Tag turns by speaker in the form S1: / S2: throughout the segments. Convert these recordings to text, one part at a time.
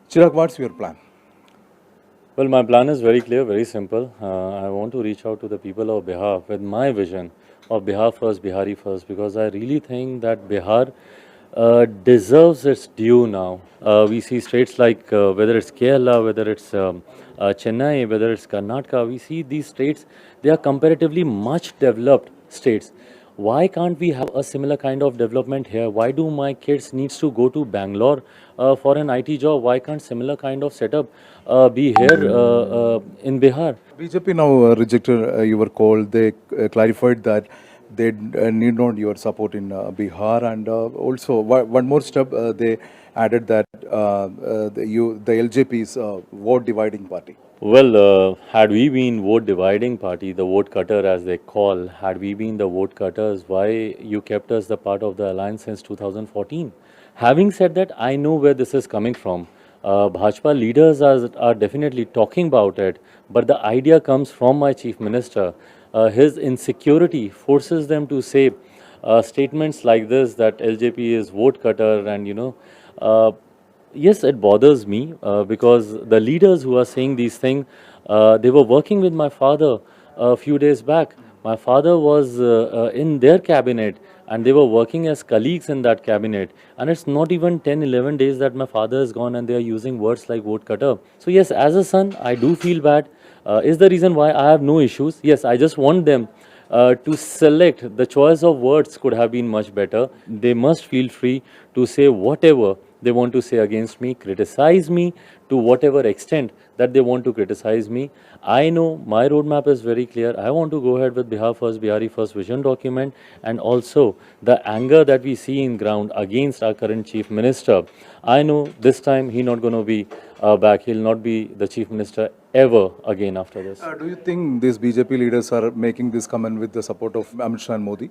S1: Chirag, what's your plan?
S2: Well, my plan is very clear, very simple. I want to reach out to the people of Bihar with my vision of Bihar first, Bihari first, because I really think that Bihar deserves its due now. We see states like whether it's Kerala, whether it's Chennai, whether it's Karnataka, we see these states, they are comparatively much developed states. Why can't we have a similar kind of development here? Why do my kids needs to go to Bangalore for an IT job? Why can't similar kind of setup be here in Bihar?
S1: BJP now rejected your call. They clarified that they need not your support in Bihar, and also one more step. They added that the LJP is vote dividing party.
S2: Well, had we been vote dividing party, the vote cutter as they call, had we been the vote cutters, why you kept us the part of the alliance since 2014? Having said that, I know where this is coming from. Bhajpa leaders are definitely talking about it, but the idea comes from my chief minister. His insecurity forces them to say statements like this that LJP is vote cutter and yes, it bothers me because the leaders who are saying these things, they were working with my father a few days back. My father was in their cabinet and they were working as colleagues in that cabinet. And it's not even 10, 11 days that my father is gone and they are using words like vote cutter. So, yes, as a son, I do feel bad. Is the reason why I have no issues. Yes, I just want them to select. The choice of words could have been much better. They must feel free to say whatever they want to say against me, criticize me to whatever extent that they want to criticize me. I know my roadmap is very clear. I want to go ahead with Bihar First, Bihari First vision document, and also the anger that we see in ground against our current chief minister. I know this time he's not going to be back. He'll not be the chief minister ever again after this.
S1: Do you think these BJP leaders are making this comment with the support of Amit Shah and Modi?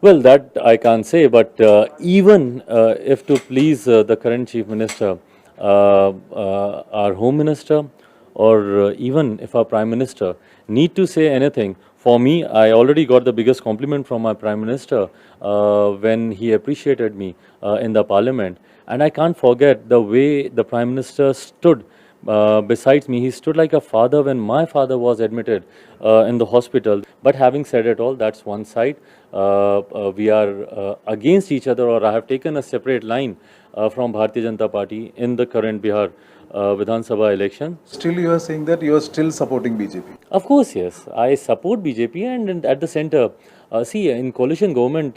S2: Well, that I can't say, but even if to please the current chief minister, our home minister, or even if our prime minister need to say anything, for me, I already got the biggest compliment from my prime minister when he appreciated me in the parliament. And I can't forget the way the prime minister stood besides me. He stood like a father when my father was admitted in the hospital. But having said it all, that's one side. We are against each other, or I have taken a separate line from Bharatiya Janata Party in the current Bihar Vidhan Sabha election.
S1: Still, you are saying that you are still supporting BJP.
S2: Of course, yes. I support BJP and at the center. See, in coalition government,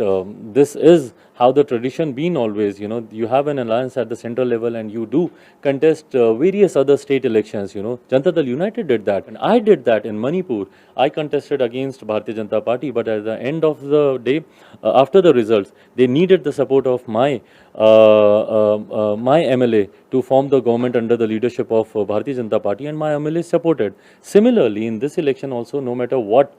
S2: this is how the tradition been always. You know, you have an alliance at the central level and you do contest various other state elections. You know, Janata Dal United did that and I did that in Manipur. I contested against Bharatiya Janata Party, but at the end of the day, after the results, they needed the support of my MLA to form the government under the leadership of Bharatiya Janata Party, and my MLA supported. Similarly, in this election also, no matter what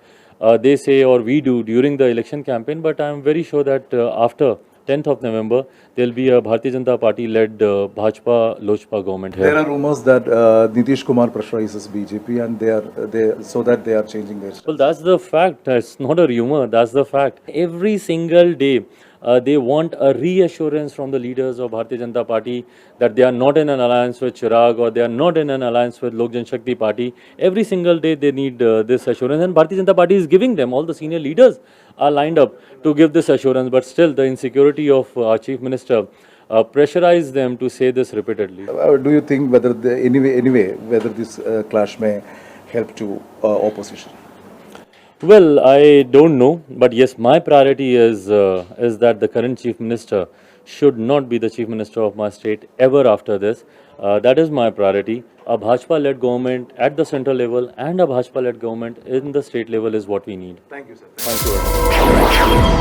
S2: they say or we do during the election campaign, but I am very sure that after 10th of November, there will be a Bharatiya Janata Party-led Bhajpa Lojpa government here.
S1: There are rumors that Nitish Kumar pressurizes BJP, and they are changing their.
S2: Well, that's the fact. It's not a rumor. That's the fact. Every single day, they want a reassurance from the leaders of Bharatiya Janata Party that they are not in an alliance with Chirag or they are not in an alliance with Lok Jan Shakti Party. Every single day, they need this assurance, and Bharatiya Janata Party is giving them. All the senior leaders are lined up to give this assurance, but still, the insecurity of our chief minister pressurize them to say this repeatedly.
S1: Do you think whether whether this clash may help to opposition?
S2: Well, I don't know, but yes, my priority is that the current chief minister should not be the chief minister of my state ever after this. That is my priority. A Bhajpa-led government at the central level and a Bhajpa-led government in the state level is what we need.
S1: Thank you, sir. Thank you.